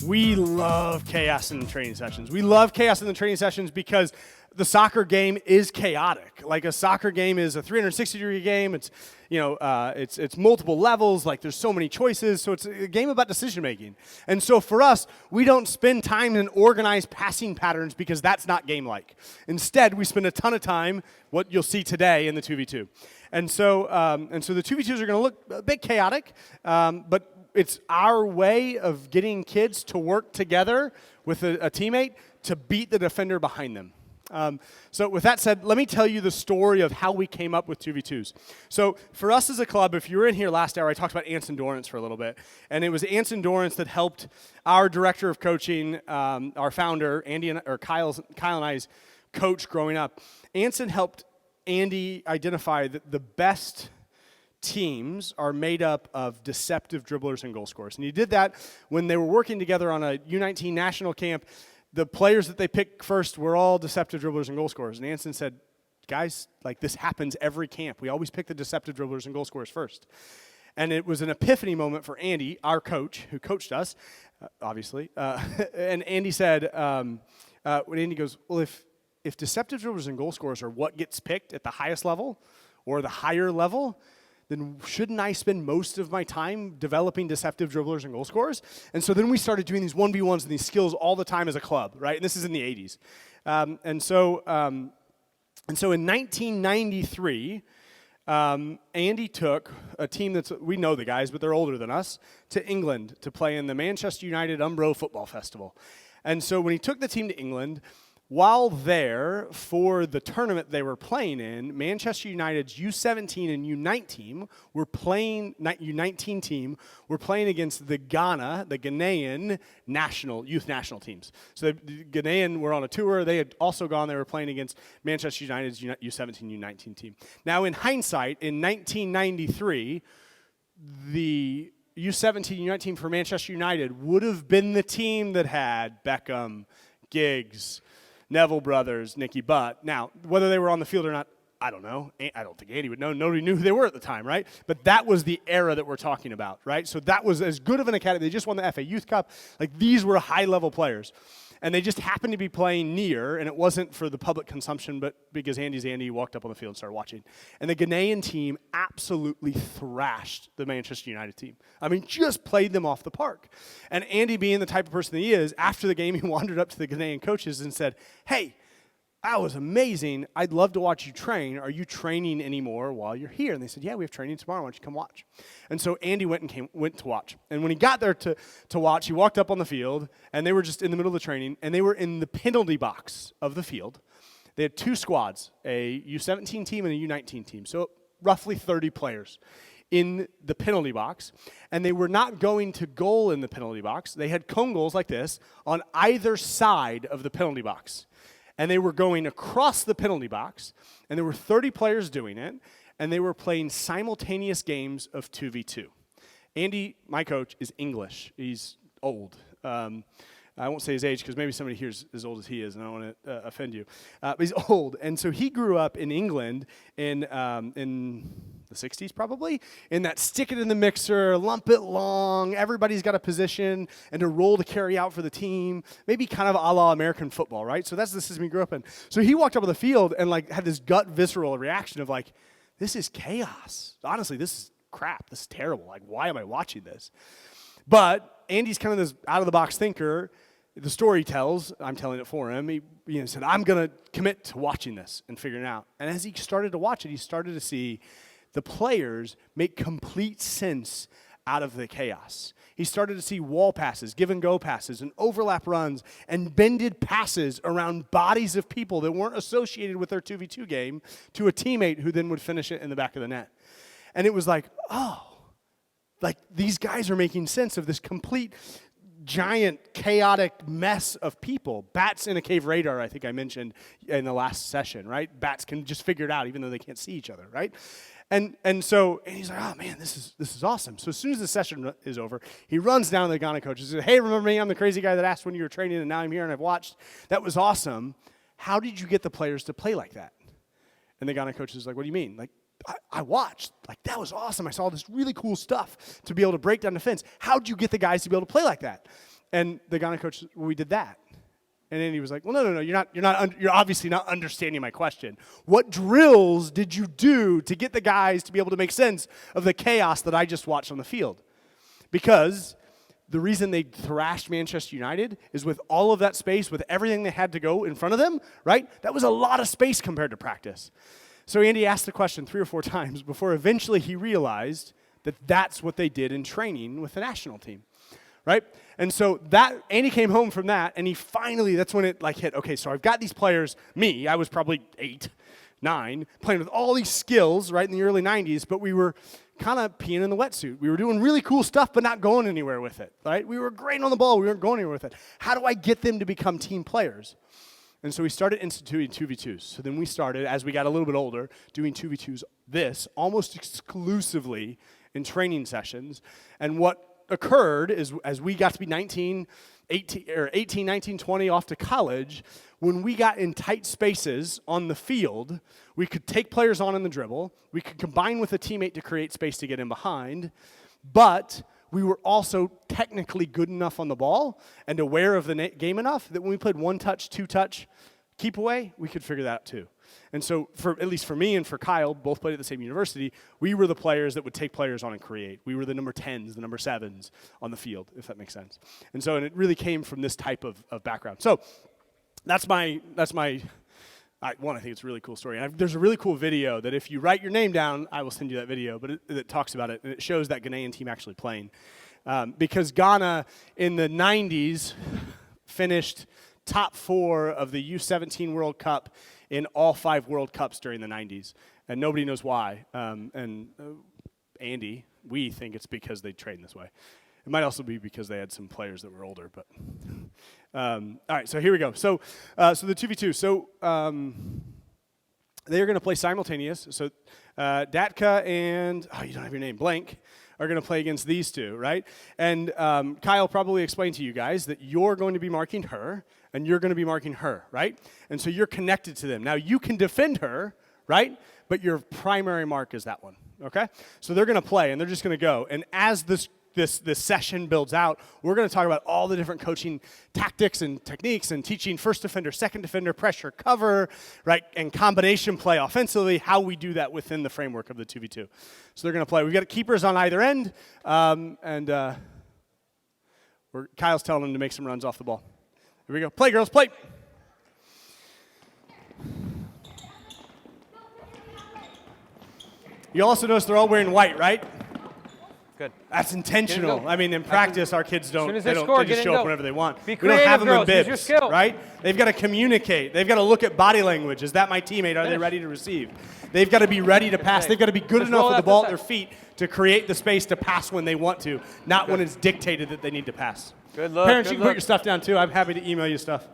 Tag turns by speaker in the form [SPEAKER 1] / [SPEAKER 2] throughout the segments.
[SPEAKER 1] We love chaos in the training sessions. We love chaos in the training sessions because the soccer game is chaotic. Like a soccer game is a 360-degree game. It's, it's multiple levels. Like there's so many choices. So it's a game about decision making. And so for us, we don't spend time in organized passing patterns because that's not game-like. Instead, we spend a ton of time, what you'll see today, in the 2v2. And so the 2v2s are going to look a bit chaotic, but it's our way of getting kids to work together with a teammate to beat the defender behind them. So with that said, let me tell you the story of how we came up with 2v2s. So for us as a club, if you were in here last hour, I talked about Anson Dorrance for a little bit. And it was Anson Dorrance that helped our director of coaching, our founder, Kyle and I's coach growing up. Anson helped Andy identify that the best teams are made up of deceptive dribblers and goal scorers. And he did that when they were working together on a U19 national camp. The players that they picked first were all deceptive dribblers and goal scorers. And Anson said, guys, like this happens every camp. We always pick the deceptive dribblers and goal scorers first. And it was an epiphany moment for Andy, our coach, who coached us, obviously. And Andy said, when Andy goes, well, if deceptive dribblers and goal scorers are what gets picked at the highest level or the higher level, then shouldn't I spend most of my time developing deceptive dribblers and goal scorers? And so then we started doing these 1v1s and these skills all the time as a club, right? And this is in the 80s. And so in 1993, Andy took a team we know the guys, but they're older than us, to England to play in the Manchester United Umbro Football Festival. And so when he took the team to England, while there for the tournament they were playing in, Manchester United's U17 and U19 were playing against the Ghanaian youth national teams. So the Ghanaian were on a tour. They had also gone. They were playing against Manchester United's U17, U19 team. Now, in hindsight, in 1993, the U17, U19 for Manchester United would have been the team that had Beckham, Giggs, Neville brothers, Nicky Butt. Now, whether they were on the field or not, I don't know. I don't think Andy would know. Nobody knew who they were at the time, right? But that was the era that we're talking about, right? So that was as good of an academy. They just won the FA Youth Cup. Like, these were high-level players. And they just happened to be playing near, and it wasn't for the public consumption, but because Andy's Andy walked up on the field and started watching. And the Ghanaian team absolutely thrashed the Manchester United team. I mean, just played them off the park. And Andy, being the type of person that he is, after the game, he wandered up to the Ghanaian coaches and said, hey, that was amazing. I'd love to watch you train. Are you training anymore while you're here? And they said, yeah, we have training tomorrow. Why don't you come watch? And so Andy went to watch. And when he got there to watch, he walked up on the field, and they were just in the middle of the training, and they were in the penalty box of the field. They had two squads, a U17 team and a U19 team, so roughly 30 players in the penalty box. And they were not going to goal in the penalty box. They had cone goals like this on either side of the penalty box. And they were going across the penalty box, and there were 30 players doing it, and they were playing simultaneous games of 2v2. Andy, my coach, is English. He's old. I won't say his age because maybe somebody here is as old as he is, and I don't want to offend you. But he's old, and so he grew up in England in the 60s probably, in that stick it in the mixer, lump it long, everybody's got a position and a role to carry out for the team, maybe kind of a la American football, right? So that's the system he grew up in. So he walked up on the field and like had this gut visceral reaction of like, this is chaos. Honestly, this is crap. This is terrible. Like, why am I watching this? But Andy's kind of this out-of-the-box thinker. The story tells, I'm telling it for him, he said, I'm going to commit to watching this and figuring it out. And as he started to watch it, he started to see the players make complete sense out of the chaos. He started to see wall passes, give-and-go passes, and overlap runs, and bended passes around bodies of people that weren't associated with their 2v2 game to a teammate who then would finish it in the back of the net. And it was like, oh, like these guys are making sense of this complete giant chaotic mess of people. Bats in a cave radar, I think I mentioned in the last session, right? Bats can just figure it out even though they can't see each other, right? And he's like, oh man, this is awesome. So as soon as the session is over, he runs down to the Ghana coach and says, hey, remember me? I'm the crazy guy that asked when you were training, and now I'm here and I've watched. That was awesome. How did you get the players to play like that? And the Ghana coach is like, what do you mean? Like, I watched. Like, that was awesome. I saw this really cool stuff to be able to break down defense. How'd you get the guys to be able to play like that? And the Ghana coach, well, we did that. And then he was like, well, no, you're obviously not understanding my question. What drills did you do to get the guys to be able to make sense of the chaos that I just watched on the field? Because the reason they thrashed Manchester United is with all of that space, with everything they had to go in front of them, right? That was a lot of space compared to practice. So Andy asked the question 3 or 4 times before eventually he realized that that's what they did in training with the national team, right? And so that Andy came home from that, and he finally, that's when it like hit, okay, so I've got these players, I was probably 8, 9, playing with all these skills, right, in the early 90s, but we were kind of peeing in the wetsuit. We were doing really cool stuff, but not going anywhere with it, right? We were great on the ball. We weren't going anywhere with it. How do I get them to become team players? And so we started instituting 2v2s. So then we started, as we got a little bit older, doing 2v2s almost exclusively in training sessions. And what occurred is as we got to be 18, 19, 20, off to college, when we got in tight spaces on the field, we could take players on in the dribble, we could combine with a teammate to create space to get in behind, but we were also technically good enough on the ball and aware of the game enough that when we played 1-touch, 2-touch, keep away, we could figure that out too. And so, at least for me and for Kyle, both played at the same university, we were the players that would take players on and create. We were the number 10s, the number 7s on the field, if that makes sense. And so, and it really came from this type of background. So, that's my I think it's a really cool story. And there's a really cool video that if you write your name down, I will send you that video, but it talks about it, and it shows that Ghanaian team actually playing. Because Ghana in the 90s finished top 4 of the U17 World Cup in all 5 World Cups during the 90s, and nobody knows why. Andy, we think it's because they trained this way. It might also be because they had some players that were older, but all right. So here we go. So the 2v2. So they are going to play simultaneous. So Datka and you don't have your name, Blank, are going to play against these two, right? And Kyle probably explained to you guys that you're going to be marking her and you're going to be marking her, right? And so you're connected to them. Now you can defend her, right? But your primary mark is that one, okay? So they're going to play and they're just going to go. And as this session builds out, we're going to talk about all the different coaching tactics and techniques and teaching first defender, second defender, pressure, cover, right, and combination play offensively, how we do that within the framework of the 2v2. So they're going to play. We've got keepers on either end, and Kyle's telling them to make some runs off the ball. Here we go. Play, girls, play. You also notice they're all wearing white, right?
[SPEAKER 2] Good.
[SPEAKER 1] That's intentional. I mean, in practice, our kids don't. They just show up whenever they want.
[SPEAKER 2] Be
[SPEAKER 1] we don't have them
[SPEAKER 2] girls.
[SPEAKER 1] in bibs, right? They've got to communicate. They've got to look at body language. Is that my teammate? Are they ready to receive? They've got to be ready to pass. They've got to be good enough with the ball at their feet to create the space to pass when they want to, not when it's dictated that they need to pass.
[SPEAKER 2] Good look.
[SPEAKER 1] Parents, you can put your stuff down too. I'm happy to email you stuff.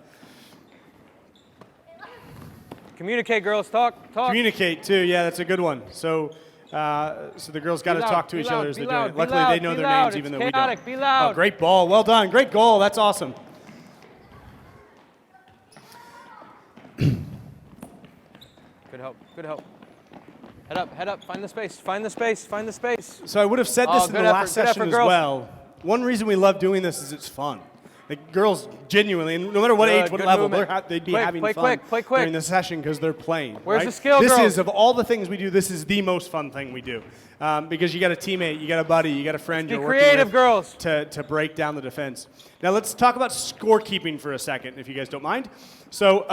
[SPEAKER 2] Communicate, girls. Talk.
[SPEAKER 1] Communicate too. Yeah, that's a good one. So the girls got to talk to each other as they're doing it. Luckily, they know their names even though we don't.
[SPEAKER 2] Be loud.
[SPEAKER 1] Oh, great ball. Well done. Great goal. That's awesome.
[SPEAKER 2] Good help. Good help. Head up. Find the space.
[SPEAKER 1] So I would have said this in the last session as well. One reason we love doing this is it's fun. Like girls genuinely, and no matter what age, what level, they'd be having fun during the session because they're playing.
[SPEAKER 2] Where's
[SPEAKER 1] right?
[SPEAKER 2] the skill,
[SPEAKER 1] This
[SPEAKER 2] girls?
[SPEAKER 1] is, of all the things we do, this is the most fun thing we do. Because you got a teammate, you got a buddy, you got a friend you're working
[SPEAKER 2] creative,
[SPEAKER 1] with
[SPEAKER 2] girls.
[SPEAKER 1] to break down the defense. Now let's talk about scorekeeping for a second, if you guys don't mind. So,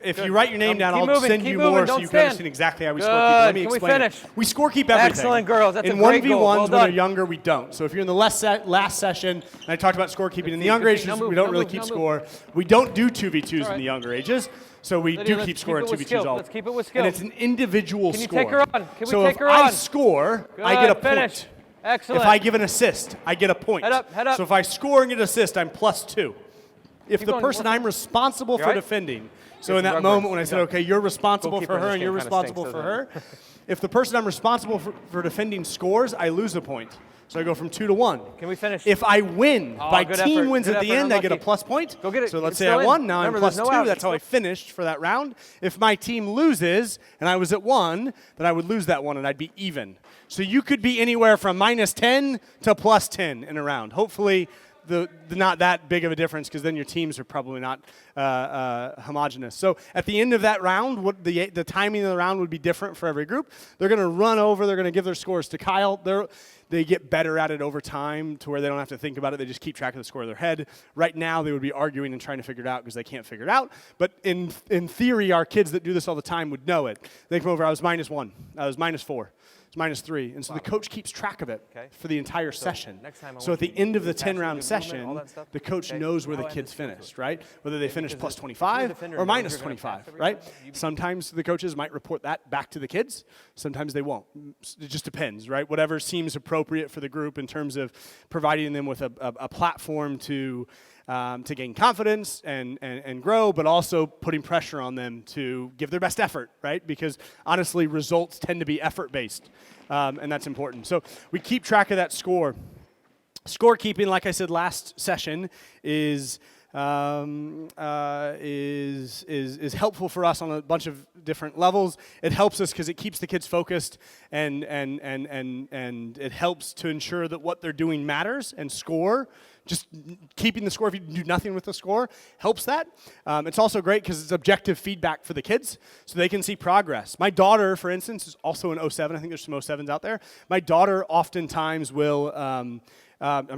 [SPEAKER 1] if you write your name down, I'll send you more so you can understand exactly how we scorekeep. Let me explain it. We scorekeep everything.
[SPEAKER 2] Excellent, girls. That's a
[SPEAKER 1] in
[SPEAKER 2] great
[SPEAKER 1] 1v1s
[SPEAKER 2] goal. Well
[SPEAKER 1] when they're younger, we don't. So if you're in the last session, and I talked about scorekeeping, in the younger ages, we don't really keep score. We don't do 2v2s in the younger ages, so we do keep score in 2v2s all.
[SPEAKER 2] Let's keep it with skill.
[SPEAKER 1] And it's an individual score.
[SPEAKER 2] Can you take her on? Can we
[SPEAKER 1] so
[SPEAKER 2] take her
[SPEAKER 1] if
[SPEAKER 2] on?
[SPEAKER 1] I score, I get a point.
[SPEAKER 2] Excellent.
[SPEAKER 1] If I give an assist, I get a point.
[SPEAKER 2] Head up.
[SPEAKER 1] So if I score and get an assist, I'm +2. If the person I'm responsible for defending, so in that moment when I said, okay, you're responsible for her and you're responsible for her, if the person I'm responsible for defending scores, I lose a point. So I go from 2 to 1.
[SPEAKER 2] Can we finish?
[SPEAKER 1] If I win, my
[SPEAKER 2] good
[SPEAKER 1] team
[SPEAKER 2] effort,
[SPEAKER 1] wins
[SPEAKER 2] good
[SPEAKER 1] at the
[SPEAKER 2] effort,
[SPEAKER 1] end, I get a
[SPEAKER 2] unlucky.
[SPEAKER 1] plus point.
[SPEAKER 2] Go get it.
[SPEAKER 1] So let's
[SPEAKER 2] It's
[SPEAKER 1] say I
[SPEAKER 2] still in.
[SPEAKER 1] won. Now
[SPEAKER 2] Remember,
[SPEAKER 1] I'm plus
[SPEAKER 2] there's
[SPEAKER 1] 2.
[SPEAKER 2] no out.
[SPEAKER 1] That's how I finished for that round. If my team loses and I was at 1, then I would lose that 1 and I'd be even. So you could be anywhere from minus 10 to plus 10 in a round. Hopefully, not that big of a difference, because then your teams are probably not homogenous. So at the end of that round, the timing of the round would be different for every group. They're going to run over. They're going to give their scores to Kyle. They get better at it over time to where they don't have to think about it. They just keep track of the score of their head. Right now, they would be arguing and trying to figure it out because they can't figure it out. But in theory, our kids that do this all the time would know it. They come over, I was minus 1. I was minus 4. It's minus 3. And so the coach keeps track of it for the entire session. So at the end of the 10-round session, the coach knows where the kids finished, right? Whether they finished plus 25 or minus 25, right? Sometimes the coaches might report that back to the kids. Sometimes they won't. It just depends, right? Whatever seems appropriate for the group in terms of providing them with a platform to gain confidence and grow, but also putting pressure on them to give their best effort, right? Because honestly, results tend to be effort-based, and that's important. So we keep track of that score. Scorekeeping, like I said last session, is helpful for us on a bunch of different levels. It helps us because it keeps the kids focused, and it helps to ensure that what they're doing matters and score. Just keeping the score, if you do nothing with the score, helps that. It's also great because it's objective feedback for the kids, so they can see progress. My daughter, for instance, is also an 07. I think there's some 07s out there. My daughter oftentimes will,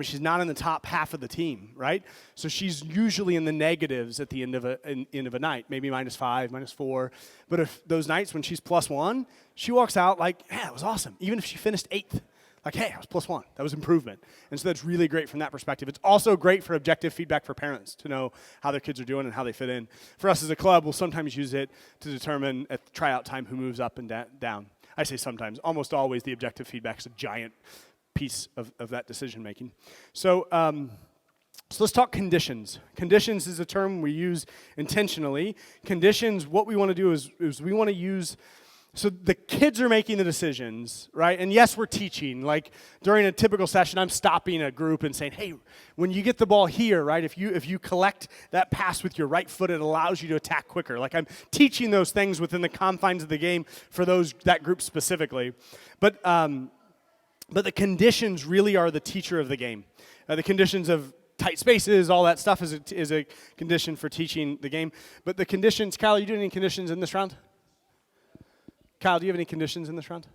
[SPEAKER 1] she's not in the top half of the team, right? So she's usually in the negatives at the end of a night, maybe minus 5, minus 4. But if those nights when she's plus 1, she walks out like, yeah, it was awesome, even if she finished 8th. Like, hey, I was plus 1. That was improvement. And so that's really great from that perspective. It's also great for objective feedback for parents to know how their kids are doing and how they fit in. For us as a club, we'll sometimes use it to determine at the tryout time who moves up and down. I say sometimes. Almost always the objective feedback is a giant piece of that decision making. So let's talk conditions. Conditions is a term we use intentionally. Conditions, what we want to do is we want to use. So the kids are making the decisions, right? And yes, we're teaching. Like during a typical session, I'm stopping a group and saying, hey, when you get the ball here, right, if you collect that pass with your right foot, it allows you to attack quicker. Like I'm teaching those things within the confines of the game for that group specifically. But the conditions really are the teacher of the game. The conditions of tight spaces, all that stuff is a condition for teaching the game. But the conditions, Kyle, are you doing any conditions in this round? Kyle, do you have any conditions in this round?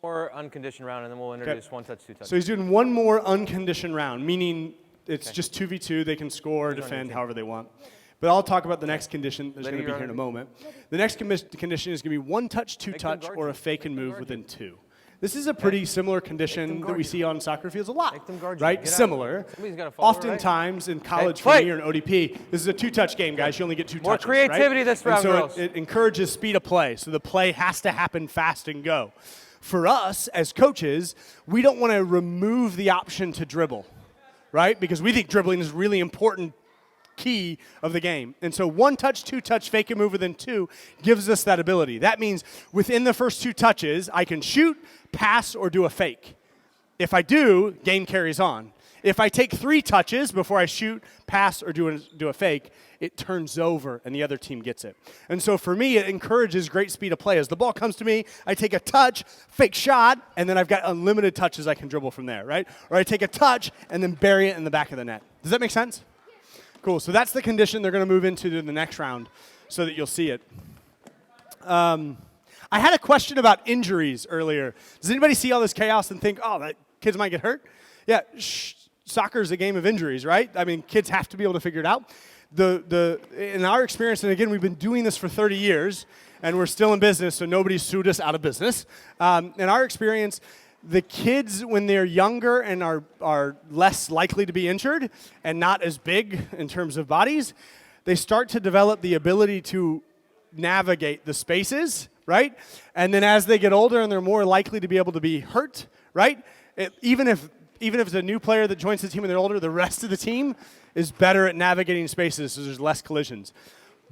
[SPEAKER 2] More unconditioned round, and then we'll introduce one touch, two touch.
[SPEAKER 1] So he's doing one more unconditioned round, meaning it's just 2v2. They can score or defend however they want. But I'll talk about the next condition. There's going to be here in a moment. The next condition is going to be one touch, two touch, or a fake and move within 2. This is a pretty similar condition that we see on soccer fields a lot, right? Similar. Oftentimes in college for me or in ODP, this is a 2-touch game, guys. You only get 2 touches,
[SPEAKER 2] More creativity this round,
[SPEAKER 1] so
[SPEAKER 2] girls.
[SPEAKER 1] it encourages speed of play, so the play has to happen fast and go. For us as coaches, we don't want to remove the option to dribble, right? Because we think dribbling is really important key of the game. And so 1 touch, 2 touch, fake and move within 2 gives us that ability. That means within the first 2 touches, I can shoot, pass, or do a fake. If I do, game carries on. If I take 3 touches before I shoot, pass, or do a fake, it turns over and the other team gets it. And so for me, it encourages great speed of play. As the ball comes to me, I take a touch, fake shot, and then I've got unlimited touches I can dribble from there, right? Or I take a touch and then bury it in the back of the net. Does that make sense? Cool. So that's the condition they're going to move into the next round so that you'll see it. I had a question about injuries earlier. Does anybody see all this chaos and think, oh, that kids might get hurt? Yeah, soccer is a game of injuries, right? I mean, kids have to be able to figure it out. In our experience, and again, we've been doing this for 30 years, and we're still in business, so nobody's sued us out of business. In our experience, the kids, when they're younger and are less likely to be injured and not as big in terms of bodies, they start to develop the ability to navigate the spaces, right? And then as they get older and they're more likely to be able to be hurt, right? Even if it's a new player that joins the team and they're older, the rest of the team is better at navigating spaces, so there's less collisions.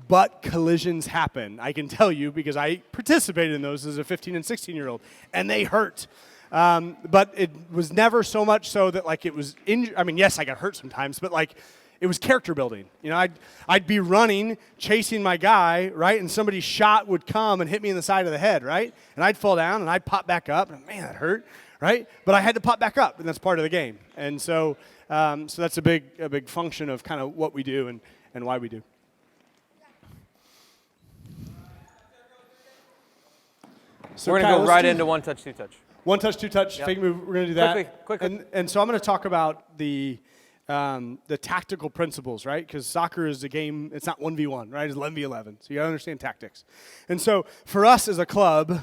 [SPEAKER 1] But collisions happen, I can tell you, because I participated in those as a 15 and 16-year-old, and they hurt. But it was never so much so that like it was I mean, yes, I got hurt sometimes, but like it was character building. You know, I'd be running, chasing my guy, right? And somebody's shot would come and hit me in the side of the head, right? And I'd fall down and I'd pop back up, and man, that hurt, right? But I had to pop back up, and that's part of the game. And so so that's a big function of kind of what we do and why we do. So
[SPEAKER 2] we're going to go right into one touch, two touch.
[SPEAKER 1] One touch, two touch,
[SPEAKER 2] Yep.
[SPEAKER 1] fake move. We're going to do that.
[SPEAKER 2] Quickly.
[SPEAKER 1] And so I'm going to talk about the tactical principles, right? Because soccer is a game, it's not 1v1, right? It's 11v11. So you got to understand tactics. And so for us as a club,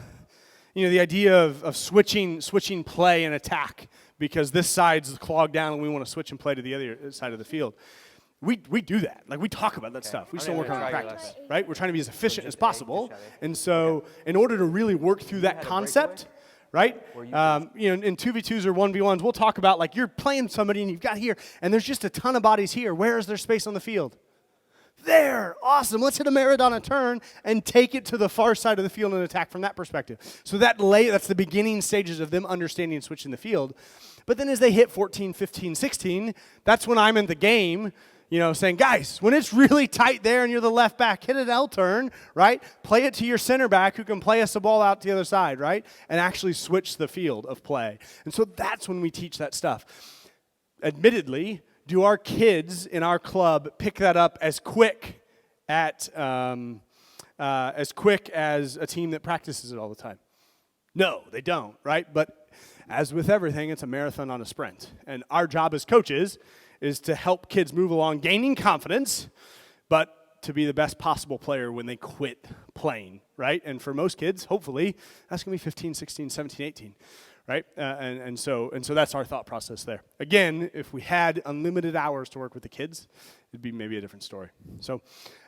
[SPEAKER 1] you know, the idea of switching play and attack because this side's clogged down and we want to switch and play to the other side of the field. We do that. Like, we talk about that stuff. We still work on practice, right? We're trying to be as efficient as possible. And so in order to really work through that concept, right? You know, in 2v2s or 1v1s, we'll talk about, like, you're playing somebody and you've got here, and there's just a ton of bodies here. Where is there space on the field? There. Awesome. Let's hit a Maradona turn and take it to the far side of the field and attack from that perspective. So that's the beginning stages of them understanding and switching the field. But then as they hit 14, 15, 16, that's when I'm in the game, you know, saying, guys, when it's really tight there and you're the left back, hit an L turn, right? Play it to your center back who can play us the ball out to the other side, right? And actually switch the field of play. And so that's when we teach that stuff. Admittedly, do our kids in our club pick that up as quick as a team that practices it all the time? No, they don't, right? But as with everything, it's a marathon on a sprint. And our job as coaches is to help kids move along, gaining confidence, but to be the best possible player when they quit playing, right? And for most kids, hopefully, that's going to be 15, 16, 17, 18, right? And so that's our thought process there. Again, if we had unlimited hours to work with the kids, it'd be maybe a different story. So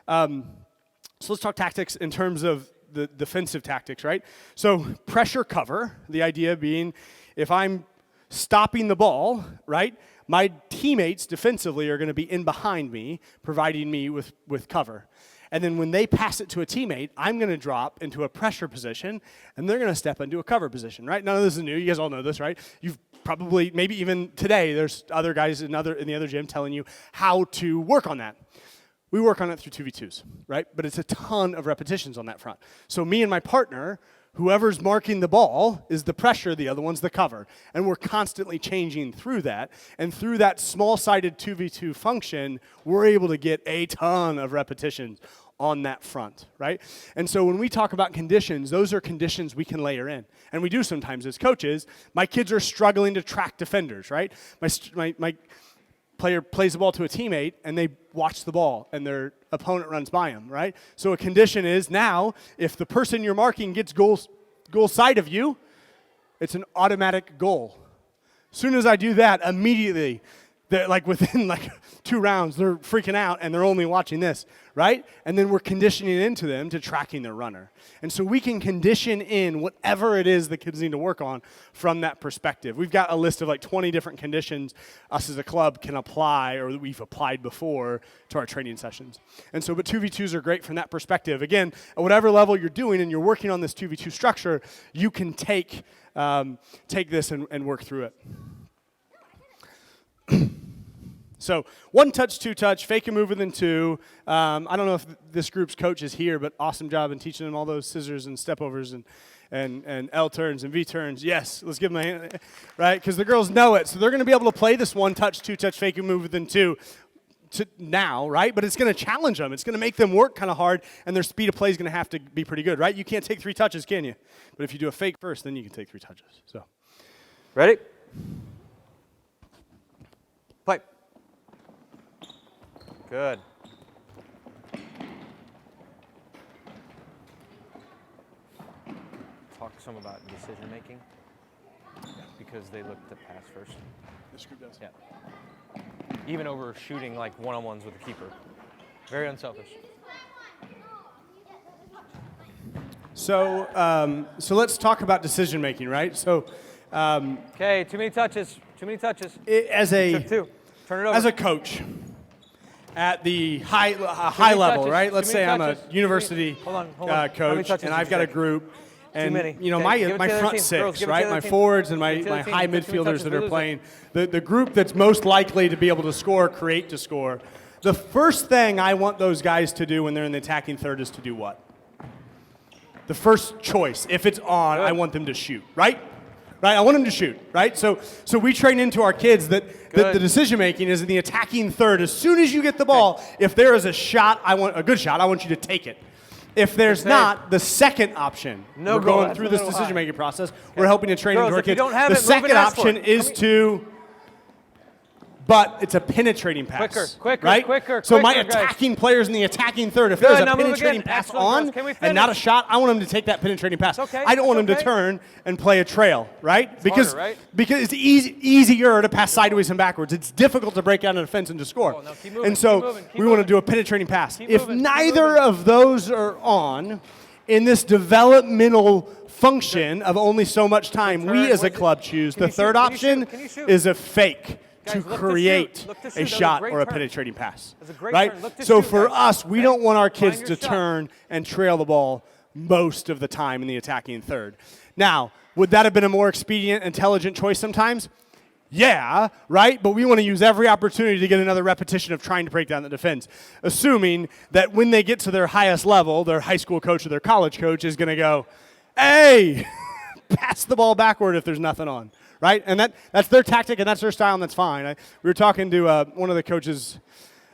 [SPEAKER 1] let's talk tactics in terms of the defensive tactics, right? So pressure cover, the idea being if I'm stopping the ball, right, my teammates defensively are going to be in behind me, providing me with cover. And then when they pass it to a teammate, I'm going to drop into a pressure position, and they're going to step into a cover position, right? None of this is new. You guys all know this, right? You've probably, maybe even today, there's other guys in the other gym telling you how to work on that. We work on it through 2v2s, right? But it's a ton of repetitions on that front. So me and my partner, whoever's marking the ball is the pressure, the other one's the cover. And we're constantly changing through that. And through that small-sided 2v2 function, we're able to get a ton of repetitions on that front, right? And so when we talk about conditions, those are conditions we can layer in. And we do sometimes as coaches. My kids are struggling to track defenders, right? My player plays the ball to a teammate, and they watch the ball, and their opponent runs by them, right? So a condition is now, if the person you're marking gets goal side of you, it's an automatic goal. As soon as I do that, immediately, like within like 2 rounds, they're freaking out, and they're only watching this, right? And then we're conditioning into them to tracking their runner. And so we can condition in whatever it is the kids need to work on from that perspective. We've got a list of like 20 different conditions us as a club can apply or that we've applied before to our training sessions. And so, but 2v2s are great from that perspective. Again, at whatever level you're doing and you're working on this 2v2 structure, you can take this and work through it. So 1 touch, 2 touch, fake a move within 2. I don't know if this group's coach is here, but awesome job in teaching them all those scissors and step overs and L turns and V turns. Yes, let's give them a hand, right? Because the girls know it. So they're going to be able to play this 1 touch, 2 touch, fake a move within 2 now, right? But it's going to challenge them. It's going to make them work kind of hard, and their speed of play is going to have to be pretty good, right? You can't take 3 touches, can you? But if you do a fake first, then you can take 3 touches. So,
[SPEAKER 2] ready? Play. Good. Talk some about decision making because they look to pass first.
[SPEAKER 1] This group does.
[SPEAKER 2] Yeah. Even over shooting like one-on-ones with the keeper. Very unselfish.
[SPEAKER 1] So, so let's talk about decision making, right? So,
[SPEAKER 2] okay, too many touches. Too many touches.
[SPEAKER 1] As a
[SPEAKER 2] Took 2. Turn it over.
[SPEAKER 1] As a coach, at the high level,
[SPEAKER 2] touches,
[SPEAKER 1] right? Let's say I'm a
[SPEAKER 2] touches.
[SPEAKER 1] university
[SPEAKER 2] Hold on.
[SPEAKER 1] coach, and I've got a group, And
[SPEAKER 2] many.
[SPEAKER 1] you know,
[SPEAKER 2] Okay, give it
[SPEAKER 1] my
[SPEAKER 2] to the other
[SPEAKER 1] front
[SPEAKER 2] team.
[SPEAKER 1] six,
[SPEAKER 2] Girls, give it to
[SPEAKER 1] right?
[SPEAKER 2] the other
[SPEAKER 1] My
[SPEAKER 2] team.
[SPEAKER 1] forwards and
[SPEAKER 2] Give it
[SPEAKER 1] my
[SPEAKER 2] to the other team.
[SPEAKER 1] high
[SPEAKER 2] If the team
[SPEAKER 1] midfielders
[SPEAKER 2] touches,
[SPEAKER 1] that
[SPEAKER 2] we
[SPEAKER 1] are
[SPEAKER 2] lose it.
[SPEAKER 1] playing, the group that's most likely to be able to score, create to score. The first thing I want those guys to do when they're in the attacking third is to do what? The first choice, if it's on, I want them to shoot, right? Right, I want them to shoot, right? So we train into our kids that the decision making is in the attacking third. As soon as you get the ball, if there is a shot, a good shot, I want you to take it. If there's not, the second option,
[SPEAKER 2] No
[SPEAKER 1] we're
[SPEAKER 2] goal,
[SPEAKER 1] going
[SPEAKER 2] that's
[SPEAKER 1] through
[SPEAKER 2] a
[SPEAKER 1] this
[SPEAKER 2] little
[SPEAKER 1] decision making
[SPEAKER 2] high.
[SPEAKER 1] process. We're helping to train
[SPEAKER 2] Girls,
[SPEAKER 1] into our
[SPEAKER 2] if you
[SPEAKER 1] kids.
[SPEAKER 2] don't have
[SPEAKER 1] The
[SPEAKER 2] it, move
[SPEAKER 1] second
[SPEAKER 2] and ask for
[SPEAKER 1] option
[SPEAKER 2] it.
[SPEAKER 1] is to, but it's a penetrating pass.
[SPEAKER 2] Quicker,
[SPEAKER 1] right?
[SPEAKER 2] quicker,
[SPEAKER 1] So my
[SPEAKER 2] quicker, guys.
[SPEAKER 1] attacking players in the attacking third, if
[SPEAKER 2] Good,
[SPEAKER 1] there's a
[SPEAKER 2] now move
[SPEAKER 1] penetrating
[SPEAKER 2] again.
[SPEAKER 1] pass
[SPEAKER 2] Excellent,
[SPEAKER 1] on
[SPEAKER 2] girls. Can we
[SPEAKER 1] and not a
[SPEAKER 2] finish?
[SPEAKER 1] shot, I want them to take that penetrating pass.
[SPEAKER 2] okay,
[SPEAKER 1] I don't want them
[SPEAKER 2] that's
[SPEAKER 1] to
[SPEAKER 2] okay.
[SPEAKER 1] turn and play a trail, right? Because
[SPEAKER 2] harder, right?
[SPEAKER 1] because it's easier to pass sideways and backwards. It's difficult to break down a defense and to score.
[SPEAKER 2] Oh, no, keep moving,
[SPEAKER 1] And so
[SPEAKER 2] keep moving, keep
[SPEAKER 1] we want to
[SPEAKER 2] moving.
[SPEAKER 1] do a penetrating pass.
[SPEAKER 2] Keep
[SPEAKER 1] If
[SPEAKER 2] moving, keep
[SPEAKER 1] neither
[SPEAKER 2] moving.
[SPEAKER 1] of those are on, in this developmental function of only so much time, we
[SPEAKER 2] turn?
[SPEAKER 1] as a
[SPEAKER 2] What's it?
[SPEAKER 1] club choose.
[SPEAKER 2] Can
[SPEAKER 1] The
[SPEAKER 2] you shoot?
[SPEAKER 1] third
[SPEAKER 2] Can you shoot?
[SPEAKER 1] option
[SPEAKER 2] Can you shoot?
[SPEAKER 1] is a fake
[SPEAKER 2] Guys,
[SPEAKER 1] to
[SPEAKER 2] look to
[SPEAKER 1] create
[SPEAKER 2] shoot. Look to shoot.
[SPEAKER 1] a
[SPEAKER 2] That was a
[SPEAKER 1] shot
[SPEAKER 2] great
[SPEAKER 1] or a
[SPEAKER 2] turn.
[SPEAKER 1] penetrating pass.
[SPEAKER 2] That's a great
[SPEAKER 1] right?
[SPEAKER 2] turn. Look to
[SPEAKER 1] So
[SPEAKER 2] shoot,
[SPEAKER 1] for
[SPEAKER 2] guys.
[SPEAKER 1] us, we don't want our kids
[SPEAKER 2] Find
[SPEAKER 1] to
[SPEAKER 2] your shot.
[SPEAKER 1] turn and trail the ball most of the time in the attacking third. Now, would that have been a more expedient, intelligent choice sometimes? Yeah, right? But we want to use every opportunity to get another repetition of trying to break down the defense, assuming that when they get to their highest level, their high school coach or their college coach is going to go, hey, pass the ball backward if there's nothing on, right? And that's their tactic and that's their style and that's fine. We were talking to one of the coaches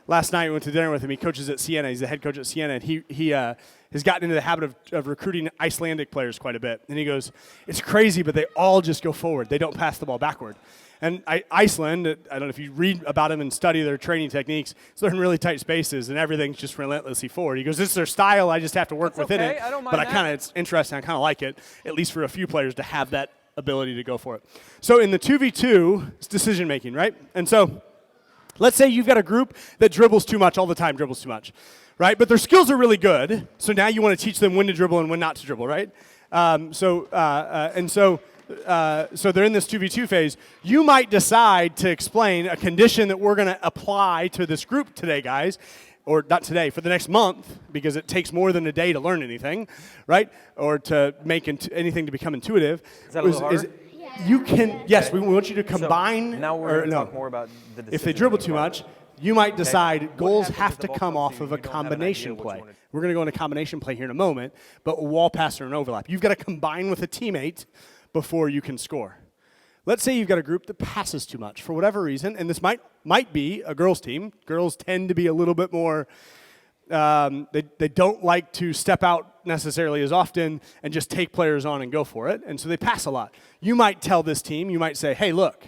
[SPEAKER 1] last night. We went to dinner with him. He coaches at Siena. He's the head coach at Siena. And he has gotten into the habit of recruiting Icelandic players quite a bit. And he goes, it's crazy, but they all just go forward. They don't pass the ball backward. And Iceland, I don't know if you read about them and study their training techniques, so they're in really tight spaces and everything's just relentlessly forward. He goes, this is their style. I just have to work within
[SPEAKER 2] okay.
[SPEAKER 1] it.
[SPEAKER 2] I don't mind
[SPEAKER 1] But
[SPEAKER 2] that.
[SPEAKER 1] it's interesting. I kind of like it, at least for a few players, to have that ability to go for it. So in the 2v2, it's decision making, right? And so let's say you've got a group that dribbles too much all the time, dribbles too much, right? But their skills are really good. So now you want to teach them when to dribble and when not to dribble, right? So they're in this 2v2 phase. You might decide to explain a condition that we're going to apply to this group today, guys, or not today, for the next month, because it takes more than a day to learn anything, right? Or to make anything to become intuitive.
[SPEAKER 2] Is that a little harder?
[SPEAKER 1] You can, yes, we want you to combine.
[SPEAKER 2] So now we're going to talk more about the decision.
[SPEAKER 1] If they dribble too much, you might decide goals
[SPEAKER 2] happens
[SPEAKER 1] have
[SPEAKER 2] if
[SPEAKER 1] to
[SPEAKER 2] the ball
[SPEAKER 1] come
[SPEAKER 2] comes
[SPEAKER 1] off
[SPEAKER 2] to you
[SPEAKER 1] of
[SPEAKER 2] and
[SPEAKER 1] a
[SPEAKER 2] you don't have an
[SPEAKER 1] combination
[SPEAKER 2] idea what
[SPEAKER 1] play.
[SPEAKER 2] you wanna do?
[SPEAKER 1] We're going to go into combination play here in a moment, but a wall pass or an overlap. You've got to combine with a teammate before you can score. Let's say you've got a group that passes too much for whatever reason, and this might be a girls' team. Girls tend to be a little bit more, they don't like to step out necessarily as often and just take players on and go for it, and so they pass a lot. You might tell this team, you might say, hey, look,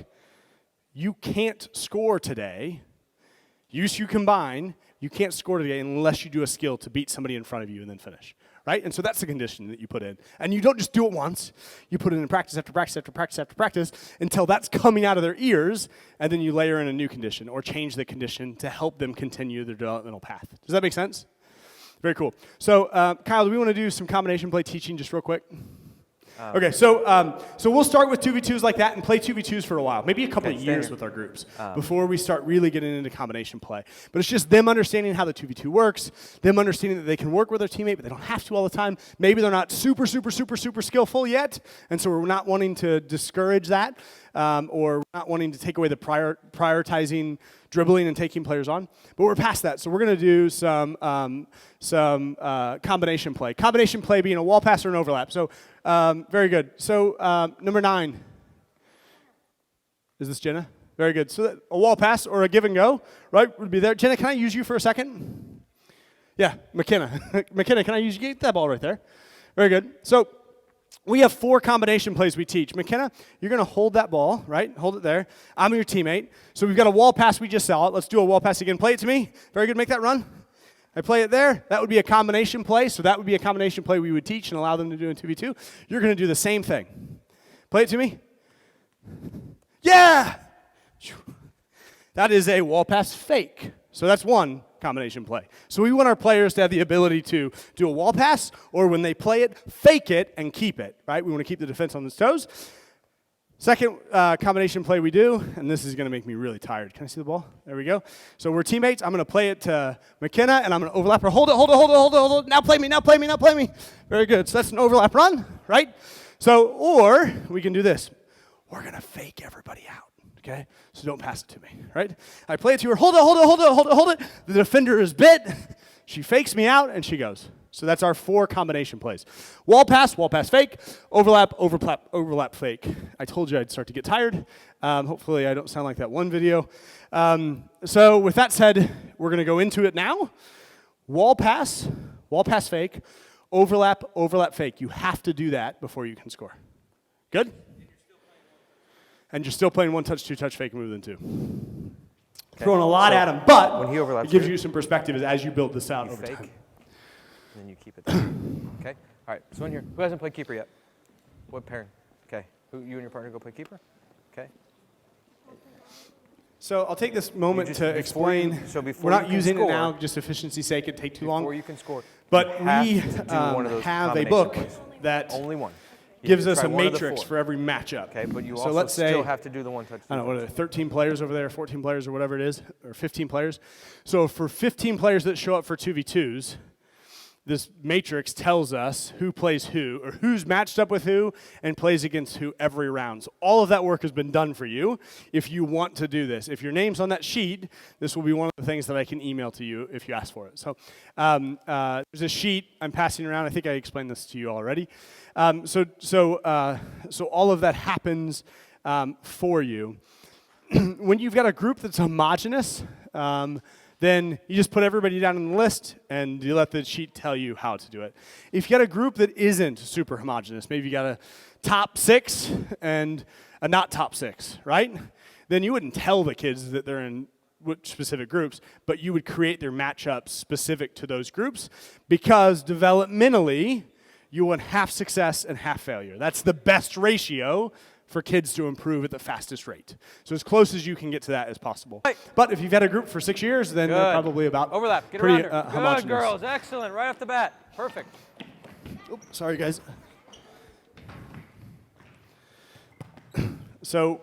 [SPEAKER 1] you can't score today. You combine, you can't score today unless you do a skill to beat somebody in front of you and then finish. Right? And so that's the condition that you put in. And you don't just do it once. You put it in practice after practice after practice after practice until that's coming out of their ears, and then you layer in a new condition or change the condition to help them continue their developmental path. Does that make sense? Very cool. So, Kyle, do we want to do some combination play teaching just real quick? Okay, so we'll start with 2v2s like that and play 2v2s for a while, maybe a couple of years with our groups before we start really getting into combination play. But it's just them understanding how the 2v2 works, them understanding that they can work with their teammate, but they don't have to all the time. Maybe they're not super skillful yet, and so we're not wanting to discourage that or we're not wanting to take away the prioritizing dribbling and taking players on. But we're past that, so we're going to do some combination play. Combination play being a wall pass or an overlap. So very good. So number 9. Is this Jenna? Very good. So a wall pass or a give and go, right, would be there. Jenna, can I use you for a second? Yeah, McKenna. McKenna, can I use you? Get that ball right there. Very good. So we have 4 combination plays we teach. McKenna, you're going to hold that ball, right? Hold it there. I'm your teammate. So we've got a wall pass. We just saw it. Let's do a wall pass again. Play it to me. Very good. Make that run. I play it there. That would be a combination play. So that would be a combination play we would teach and allow them to do in 2v2. You're going to do the same thing. Play it to me. Yeah! That is a wall pass fake. So that's one combination play. So we want our players to have the ability to do a wall pass, or when they play it, fake it and keep it, right? We want to keep the defense on its toes. Second combination play we do, and this is going to make me really tired. Can I see the ball? There we go. So we're teammates. I'm going to play it to McKenna, and I'm going to overlap her. Hold it. Now play me. Very good. So that's an overlap run, right? So, or we can do this. We're going to fake everybody out, okay? So don't pass it to me, right? I play it to her. Hold it. The defender is bit. She fakes me out, and she goes. So that's our 4 combination plays. Wall pass, fake, overlap, fake. I told you I'd start to get tired. Hopefully I don't sound like that one video. So with that said, we're going to go into it now. Wall pass, fake, overlap, fake. You have to do that before you can score. Good? And you're still playing 1-touch, 2-touch, fake, move, then 2. Okay. Throwing a lot at him, but
[SPEAKER 2] when he overlaps,
[SPEAKER 1] it gives you some perspective as you build this out over
[SPEAKER 2] fake.
[SPEAKER 1] time.
[SPEAKER 2] And then you keep it there. Okay? All right, so in here, who hasn't played keeper yet? What pairing? Okay. You and your partner go play keeper? Okay.
[SPEAKER 1] So I'll take this moment to explain. We're not using it now, just efficiency's sake. It'd take too long.
[SPEAKER 2] Before you can score.
[SPEAKER 1] But we have a book that
[SPEAKER 2] only one.
[SPEAKER 1] Gives us a matrix for every matchup.
[SPEAKER 2] Okay, but you
[SPEAKER 1] so
[SPEAKER 2] also
[SPEAKER 1] let's say,
[SPEAKER 2] still have to do the 1-touch.
[SPEAKER 1] I don't know, what are there, 13 players over there, 14 players or whatever it is, or 15 players. So for 15 players that show up for 2v2s, this matrix tells us who plays who, or who's matched up with who, and plays against who every round. So all of that work has been done for you if you want to do this. If your name's on that sheet, this will be one of the things that I can email to you if you ask for it. So there's a sheet I'm passing around. I think I explained this to you already. So all of that happens for you. When you've got a group that's homogeneous, then you just put everybody down on the list and you let the sheet tell you how to do it. If you got a group that isn't super homogeneous, maybe you got a top 6 and a not top 6, right? Then you wouldn't tell the kids that they're in which specific groups, but you would create their matchups specific to those groups because developmentally, you want half success and half failure. That's the best ratio for kids to improve at the fastest rate. So as close as you can get to that as possible. Right. But if you've had a group for 6 years, then they're probably about
[SPEAKER 2] overlap. Get
[SPEAKER 1] pretty
[SPEAKER 2] around her.
[SPEAKER 1] homogeneous.
[SPEAKER 2] Good girls, excellent, right off the bat. Perfect.
[SPEAKER 1] Oops, sorry guys. So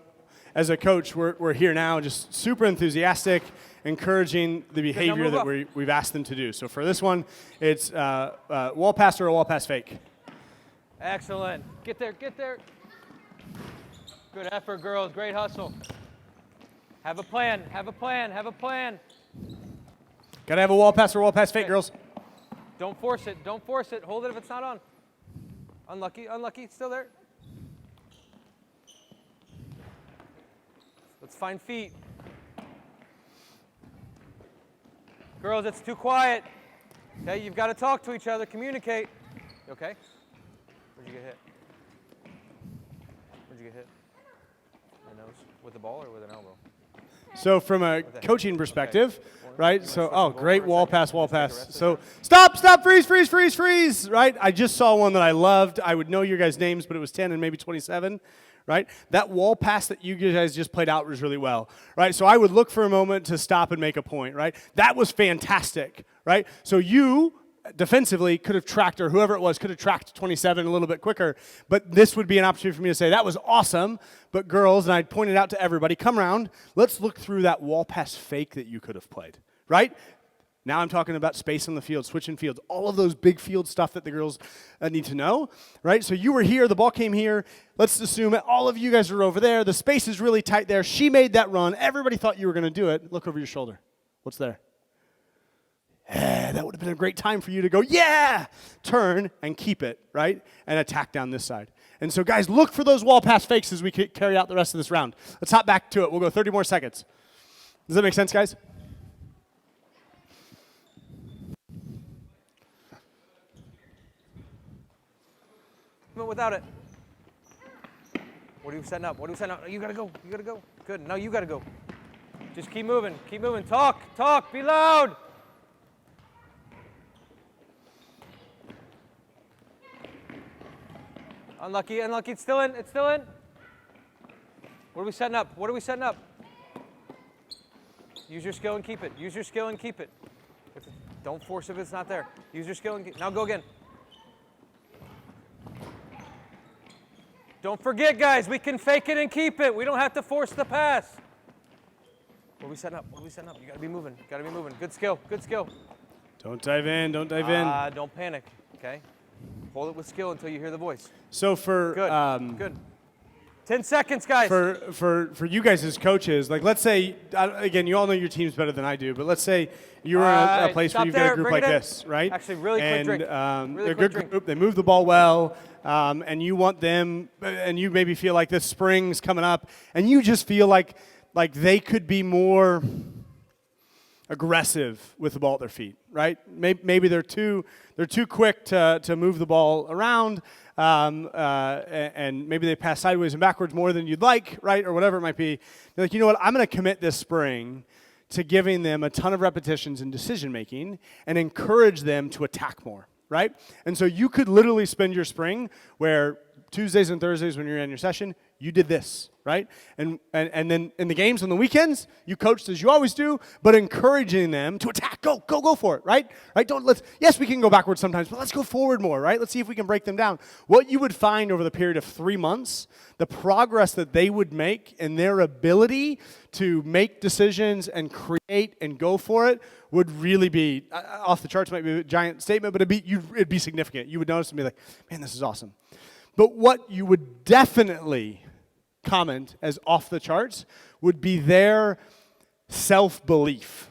[SPEAKER 1] as a coach, we're here now just super enthusiastic, encouraging the behavior that we've asked them to do. So for this one, it's wall pass or a wall pass fake.
[SPEAKER 2] Excellent. Get there. Good effort, girls. Great hustle. Have a plan.
[SPEAKER 1] Gotta have a wall pass or wall pass fake, girls.
[SPEAKER 2] Don't force it. Hold it if it's not on. Unlucky. It's still there. Let's find feet. Girls, it's too quiet. Okay, you've got to talk to each other, communicate. You okay? Where'd you get hit? The nose? With the ball or with an elbow?
[SPEAKER 1] So from a coaching perspective, right? So, great wall pass. So stop, freeze, right? I just saw one that I loved. I would know your guys' names, but it was 10 and maybe 27, right? That wall pass that you guys just played out was really well, right? So I would look for a moment to stop and make a point, right? That was fantastic, right? So you defensively could have tracked, or whoever it was could have tracked 27 a little bit quicker, but this would be an opportunity for me to say, that was awesome, but girls, and I'd point it out to everybody, come around, let's look through that wall pass fake that you could have played, right? Now I'm talking about space on the field, switching fields, all of those big field stuff that the girls need to know, right? So you were here, the ball came here, let's assume all of you guys are over there, the space is really tight there, she made that run, everybody thought you were going to do it, look over your shoulder, what's there? That would have been a great time for you to go, yeah, turn and keep it, right? And attack down this side. And so, guys, look for those wall pass fakes as we carry out the rest of this round. Let's hop back to it. We'll go 30 more seconds. Does that make sense, guys?
[SPEAKER 2] Without it. What are you setting up? You got to go. Good. No, you got to go. Just keep moving. Talk. Be loud. Unlucky. It's still in. What are we setting up? Use your skill and keep it. Don't force if it's not there. Use your skill and keep it. Now go again. Don't forget, guys, we can fake it and keep it. We don't have to force the pass. What are we setting up? What are we setting up? You got to be moving. Got to be moving. Good skill. Good skill.
[SPEAKER 1] Don't dive in. Don't dive in.
[SPEAKER 2] Don't panic, okay? Hold it with skill until you hear the voice.
[SPEAKER 1] So for
[SPEAKER 2] Good. 10 seconds, guys.
[SPEAKER 1] For you guys as coaches, like let's say, again, you all know your teams better than I do, but let's say you're in a place where you've got a group like this, right?
[SPEAKER 2] Actually, really quick drink.
[SPEAKER 1] They're a good group. They move the ball well, and you want them, and you maybe feel like this spring's coming up, and you just feel like they could be more aggressive with the ball at their feet, right? Maybe they're too quick to move the ball around, and maybe they pass sideways and backwards more than you'd like, right, or whatever it might be. You're like, you know what? I'm going to commit this spring to giving them a ton of repetitions in decision making and encourage them to attack more, right? And so you could literally spend your spring where Tuesdays and Thursdays when you're in your session, you did this, right? And then in the games on the weekends, you coached as you always do, but encouraging them to attack, go for it, right? Yes, we can go backwards sometimes, but let's go forward more, right? Let's see if we can break them down. What you would find over the period of 3 months, the progress that they would make in their ability to make decisions and create and go for it would really be, off the charts might be a giant statement, but it'd be significant. You would notice and be like, man, this is awesome. But what you would definitely comment as off the charts would be their self-belief,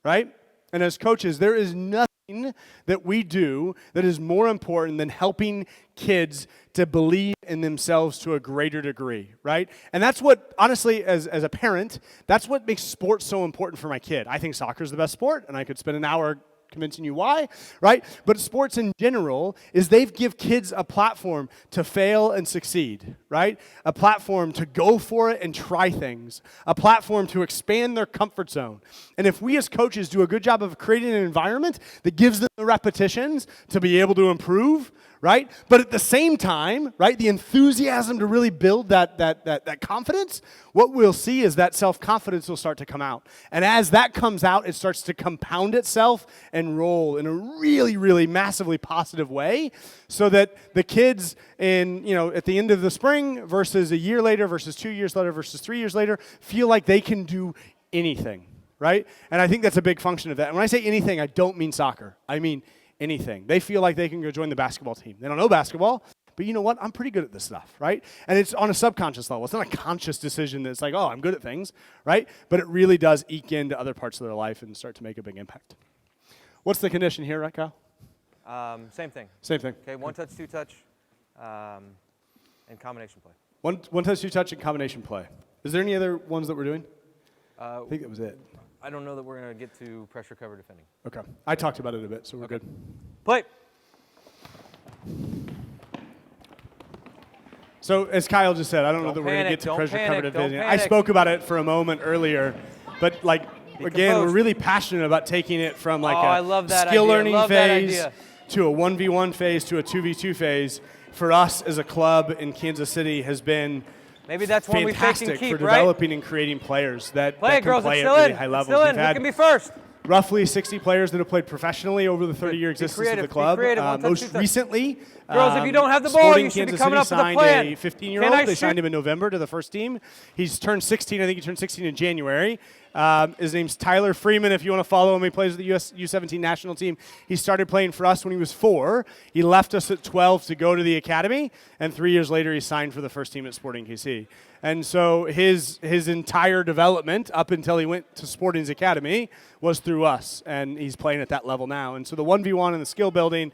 [SPEAKER 1] right? And as coaches, there is nothing that we do that is more important than helping kids to believe in themselves to a greater degree, right? And that's what, honestly, as a parent, that's what makes sports so important for my kid. I think soccer is the best sport, and I could spend an hour convincing you why, right? But sports in general is they give kids a platform to fail and succeed, right? A platform to go for it and try things. A platform to expand their comfort zone. And if we as coaches do a good job of creating an environment that gives them the repetitions to be able to improve, right? But at the same time, right, the enthusiasm to really build that confidence, what we'll see is that self-confidence will start to come out. And as that comes out, it starts to compound itself and roll in a really, really massively positive way so that the kids at the end of the spring versus a year later versus 2 years later versus 3 years later feel like they can do anything, right? And I think that's a big function of that. And when I say anything, I don't mean soccer. I mean anything. They feel like they can go join the basketball team. They don't know basketball, but you know what? I'm pretty good at this stuff, right? And it's on a subconscious level. It's not a conscious decision that's like, oh, I'm good at things, right? But it really does eke into other parts of their life and start to make a big impact. What's the condition here, right, Kyle?
[SPEAKER 2] Same thing.
[SPEAKER 1] Same thing.
[SPEAKER 2] Okay, one touch, two touch, and combination play.
[SPEAKER 1] One touch, two touch, and combination play. Is there any other ones that we're doing? I think that was it.
[SPEAKER 2] I don't know that we're going to get to pressure cover defending.
[SPEAKER 1] Okay. I talked about it a bit, so we're good.
[SPEAKER 2] Play.
[SPEAKER 1] So as Kyle just said, I don't know that we're going to get to pressure cover defending. I spoke about it for a moment earlier, but again, we're really passionate about taking it from a skill learning phase to a 1v1 phase to a 2v2 phase. For us as a club in Kansas City has been
[SPEAKER 2] maybe that's one we fake and keep,
[SPEAKER 1] for developing and creating players that can play at really high levels.
[SPEAKER 2] Still in. We can be first.
[SPEAKER 1] Roughly 60 players that have played professionally over the 30-year existence of the club. Most recently,
[SPEAKER 2] girls, if you don't have the ball, you should be coming up with a plan.
[SPEAKER 1] A 15-year-old. They signed him in November to the first team. He's turned 16. I think he turned 16 in January. His name's Tyler Freeman. If you want to follow him, he plays with the US U17 national team. He started playing for us when he was 4. He left us at 12 to go to the academy, and 3 years later, he signed for the first team at Sporting KC. And so his entire development up until he went to Sporting's academy was through us, and he's playing at that level now. And so the 1v1 and the skill building.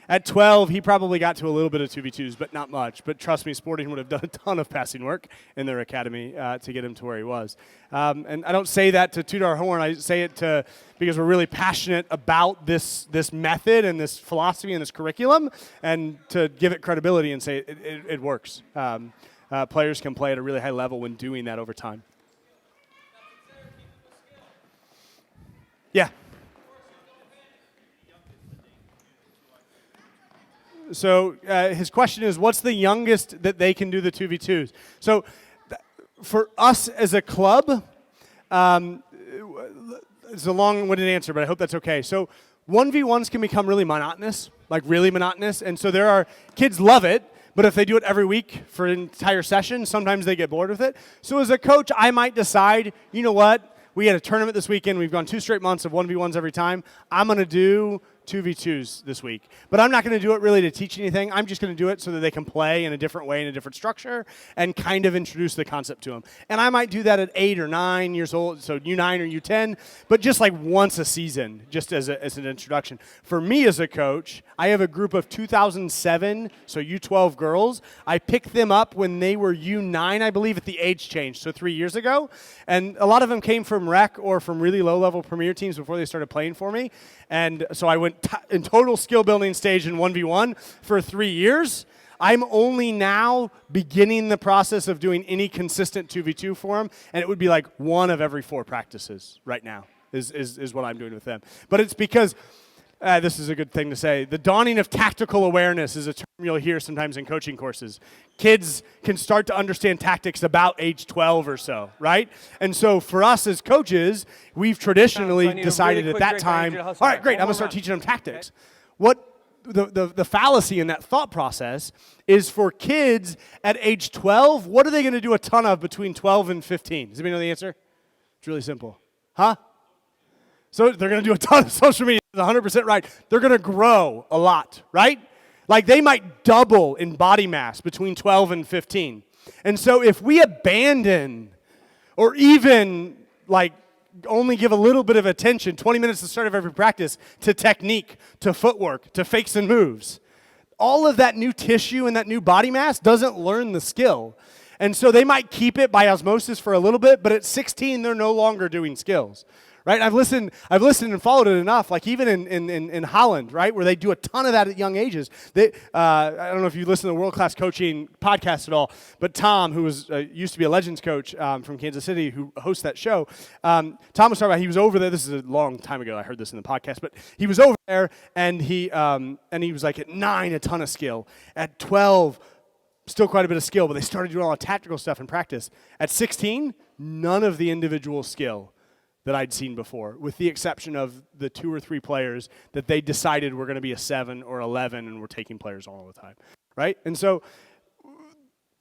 [SPEAKER 1] At 12, he probably got to a little bit of 2v2s, but not much. But trust me, Sporting would have done a ton of passing work in their academy to get him to where he was. And I don't say that to toot our horn. I say it because we're really passionate about this method and this philosophy and this curriculum, and to give it credibility and say it works. Players can play at a really high level when doing that over time. Yeah. So his question is, what's the youngest that they can do the 2v2s? So for us as a club, it's a long-winded answer, but I hope that's okay. So 1v1s can become really monotonous, and so there are kids love it, But if they do it every week for an entire session, sometimes they get bored with it. So as a coach, I might decide, you know what? We had a tournament this weekend. We've gone 2 straight months of 1v1s every time. I'm going to do 2v2s this week. But I'm not going to do it really to teach anything. I'm just going to do it so that they can play in a different way, in a different structure, and kind of introduce the concept to them. And I might do that at 8 or 9 years old, so U9 or U10, but just like once a season, just as an introduction. For me as a coach, I have a group of 2007, so U12 girls. I picked them up when they were U9, I believe, at the age change, so 3 years ago. And a lot of them came from rec or from really low-level premier teams before they started playing for me. And so I went in total skill building stage in 1v1 for 3 years. I'm only now beginning the process of doing any consistent 2v2 for them, and it would be like 1 of every 4 practices right now is what I'm doing with them. But it's because, this is a good thing to say, the dawning of tactical awareness is a term you'll hear sometimes in coaching courses. Kids can start to understand tactics about age 12 or so, right? And so for us as coaches, we've traditionally decided at that time, all right, great, I'm going to start teaching them tactics. What the fallacy in that thought process is for kids at age 12, what are they going to do a ton of between 12 and 15? Does anybody know the answer? It's really simple. Huh? So they're going to do a ton of social media. 100% right. They're going to grow a lot, right? Like they might double in body mass between 12 and 15. And so if we abandon or even like only give a little bit of attention, 20 minutes at the start of every practice, to technique, to footwork, to fakes and moves, all of that new tissue and that new body mass doesn't learn the skill. And so they might keep it by osmosis for a little bit, but at 16, they're no longer doing skills. Right? I've listened and followed it enough, like even in Holland, right, where they do a ton of that at young ages. I don't know if you listen to the World Class Coaching podcast at all, but Tom, who was used to be a Legends coach from Kansas City, who hosts that show, Tom was talking about, he was over there, this is a long time ago, I heard this in the podcast, but he was over there, and he was like, at 9, a ton of skill. At 12, still quite a bit of skill, but they started doing all the tactical stuff in practice. At 16, none of the individual skill that I'd seen before, with the exception of the 2 or 3 players that they decided were going to be a 7 or 11 and were taking players all the time, right? And so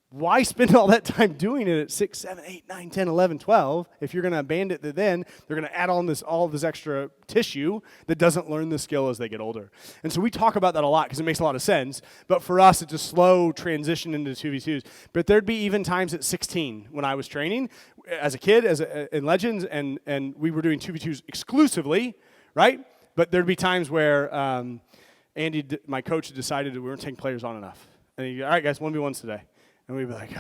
[SPEAKER 1] why spend all that time doing it at 6, 7, 8, 9, 10, 11, 12 if you're going to abandon it? Then they're going to add on all this extra tissue that doesn't learn the skill as they get older. And so we talk about that a lot because it makes a lot of sense. But for us, it's a slow transition into 2v2s. But there'd be even times at 16 when I was training as a kid in Legends, and we were doing 2v2s exclusively, right? But there'd be times where Andy, my coach, decided that we weren't taking players on enough. And he'd go, all right, guys, 1v1s today. And we'd be like,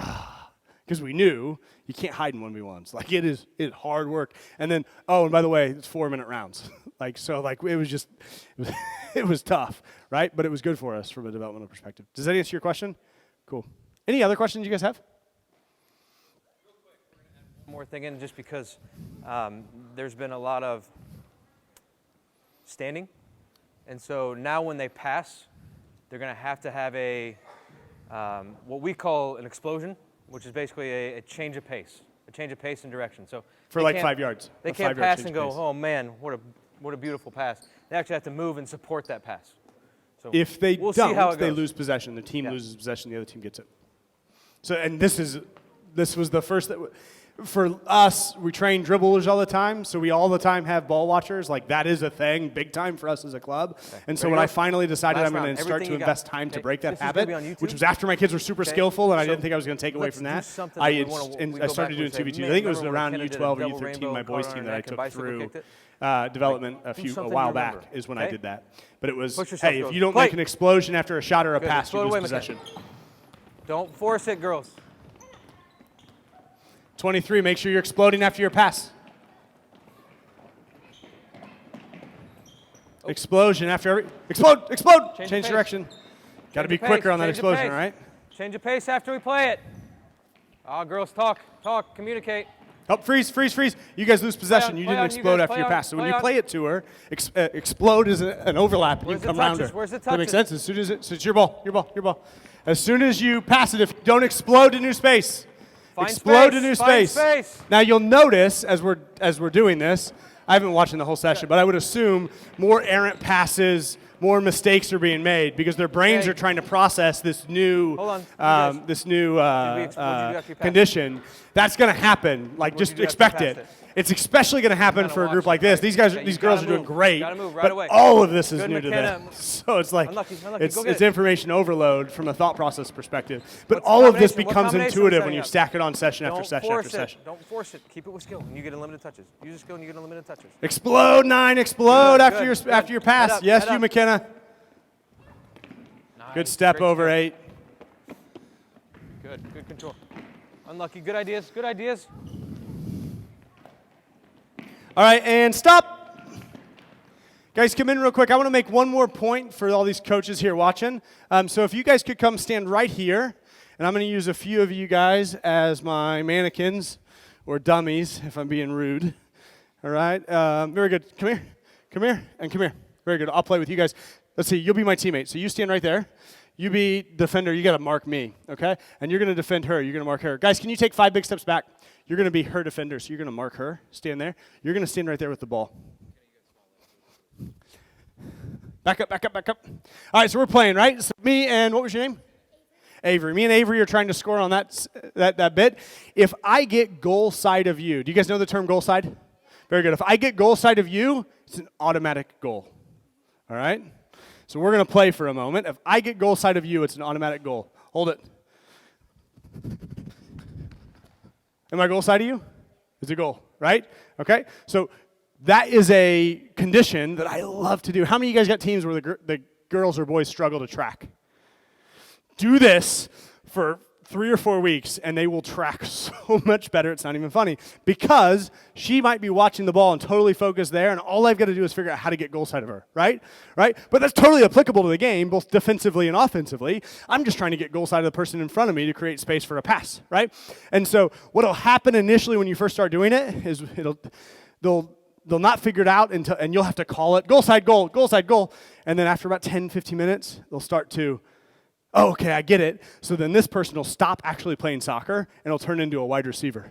[SPEAKER 1] because we knew you can't hide in 1v1s. Like, it's hard work. And then, and by the way, it's 4-minute rounds. It was tough, right? But it was good for us from a developmental perspective. Does that answer your question? Cool. Any other questions you guys have?
[SPEAKER 2] One more thing in, just because there's been a lot of standing. And so now when they pass, they're going to have a what we call an explosion, which is basically a change of pace and direction. So
[SPEAKER 1] for like 5 yards.
[SPEAKER 2] They can't pass and go, oh man, what a beautiful pass. They actually have to move and support that pass. So
[SPEAKER 1] if they don't, they lose possession. The team loses possession, the other team gets it. So, and this was the first that. For us, we train dribblers all the time, so we all the time have ball watchers. Like, that is a thing, big time for us as a club. Okay. And so when I finally decided I'm going to start to invest time to break that habit, which was after my kids were super skillful, and I didn't think I was going to take away from that, I started doing 2v2. I think it was around U12 or U13, my boys team, that I took through development a while back is when I did that. But it was, hey, if you don't make an explosion after a shot or a pass, you lose possession.
[SPEAKER 2] Don't force it, girls.
[SPEAKER 1] 23, make sure you're exploding after your pass. Explosion after every, explode. Change direction. Got to be quicker on that explosion, right?
[SPEAKER 2] Change of pace after we play it. Girls, talk, communicate.
[SPEAKER 1] Oh, freeze. You guys lose possession. You didn't explode after your pass. So when you play it to her, explode is an overlap, and you come around her.
[SPEAKER 2] Where's the touches?
[SPEAKER 1] That makes sense. As soon as it's your ball. As soon as you pass it, if you don't explode to new space. Explode to new space. Now you'll notice as we're doing this, I haven't watched the whole session, but I would assume more errant passes, more mistakes are being made because their brains are trying to process this new, condition. That's going to happen. Like, just expect it. It's especially going to happen for a group like this. These girls are doing great, but all of this is new to them. So it's like it's information overload from a thought process perspective. But all of this becomes intuitive when you stack it on session after session after session.
[SPEAKER 2] Don't force it. Keep it with skill, and you get unlimited touches. Use a skill, and you get unlimited touches.
[SPEAKER 1] Explode 9, explode after your pass. Yes, you McKenna. Good step over 8.
[SPEAKER 2] Good control. Unlucky. Good ideas. Good ideas.
[SPEAKER 1] All right, and stop. Guys, come in real quick. I want to make one more point for all these coaches here watching. So if you guys could come stand right here, and I'm going to use a few of you guys as my mannequins or dummies, if I'm being rude. All right, very good. Come here, and come here. Very good. I'll play with you guys. Let's see, you'll be my teammate. So you stand right there. You be defender. You got to mark me, okay? And you're going to defend her. You're going to mark her. Guys, can you take 5 big steps back? You're going to be her defender, so you're going to mark her. Stand there. You're going to stand right there with the ball. Back up. All right, so we're playing, right? So me and, what was your name? Avery. Me and Avery are trying to score on that bit. If I get goal side of you, do you guys know the term goal side? Very good. If I get goal side of you, it's an automatic goal. All right? So we're going to play for a moment. If I get goal side of you, it's an automatic goal. Hold it. Am I goal side of you? It's a goal, right? Okay? So that is a condition that I love to do. How many of you guys got teams where the girls or boys struggle to track? Do this for 3 or 4 weeks, and they will track so much better, it's not even funny, because she might be watching the ball and totally focused there, and all I've got to do is figure out how to get goal side of her, right? But that's totally applicable to the game, both defensively and offensively. I'm just trying to get goal side of the person in front of me to create space for a pass, right? And so what will happen initially when you first start doing it is they'll not figure it out and you'll have to call it goal side, goal, and then after about 10, 15 minutes, they'll start to, oh, okay, I get it. So then this person will stop actually playing soccer, and it'll turn into a wide receiver,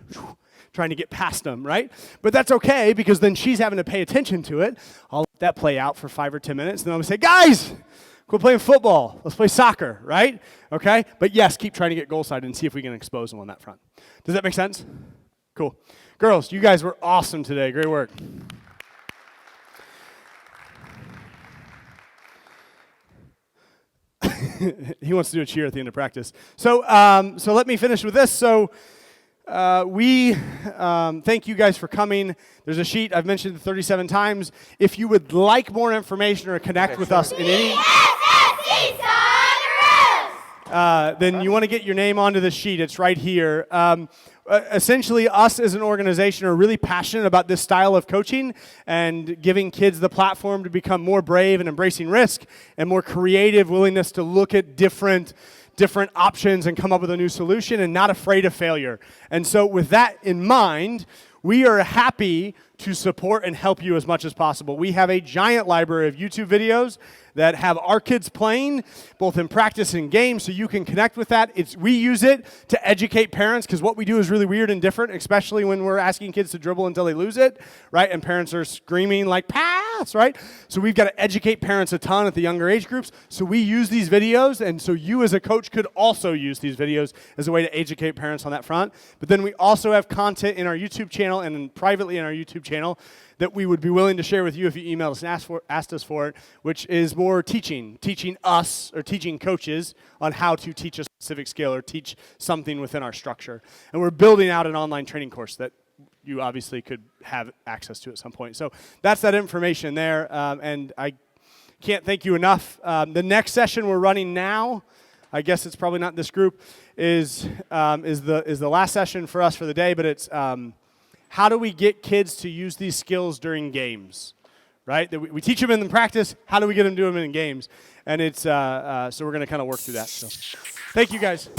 [SPEAKER 1] trying to get past them, right? But that's okay, because then she's having to pay attention to it. I'll let that play out for 5 or 10 minutes, and then I'm going to say, guys, quit playing football. Let's play soccer, right? Okay? But yes, keep trying to get goal side and see if we can expose them on that front. Does that make sense? Cool. Girls, you guys were awesome today. Great work. He wants to do a cheer at the end of practice. So let me finish with this. So we thank you guys for coming. There's a sheet I've mentioned 37 times. If you would like more information or connect with us in any, then you want to get your name onto the sheet. It's right here. Essentially, us as an organization are really passionate about this style of coaching and giving kids the platform to become more brave and embracing risk and more creative willingness to look at different options and come up with a new solution and not afraid of failure. And so with that in mind, we are happy to support and help you as much as possible. We have a giant library of YouTube videos that have our kids playing, both in practice and games, so you can connect with that. We use it to educate parents, because what we do is really weird and different, especially when we're asking kids to dribble until they lose it, right? And parents are screaming like, pass, right? So we've got to educate parents a ton at the younger age groups. So we use these videos, and so you as a coach could also use these videos as a way to educate parents on that front. But then we also have content in our YouTube channel and privately in our YouTube channel that we would be willing to share with you if you emailed us and asked us for it, which is more teaching us or teaching coaches on how to teach a specific skill or teach something within our structure. And we're building out an online training course that you obviously could have access to at some point. So that's that information there, and I can't thank you enough. The next session we're running now, I guess it's probably not this group, is the last session for us for the day, but it's how do we get kids to use these skills during games, right? We teach them in the practice. How do we get them to do them in games? And it's so we're going to kind of work through that. So thank you, guys.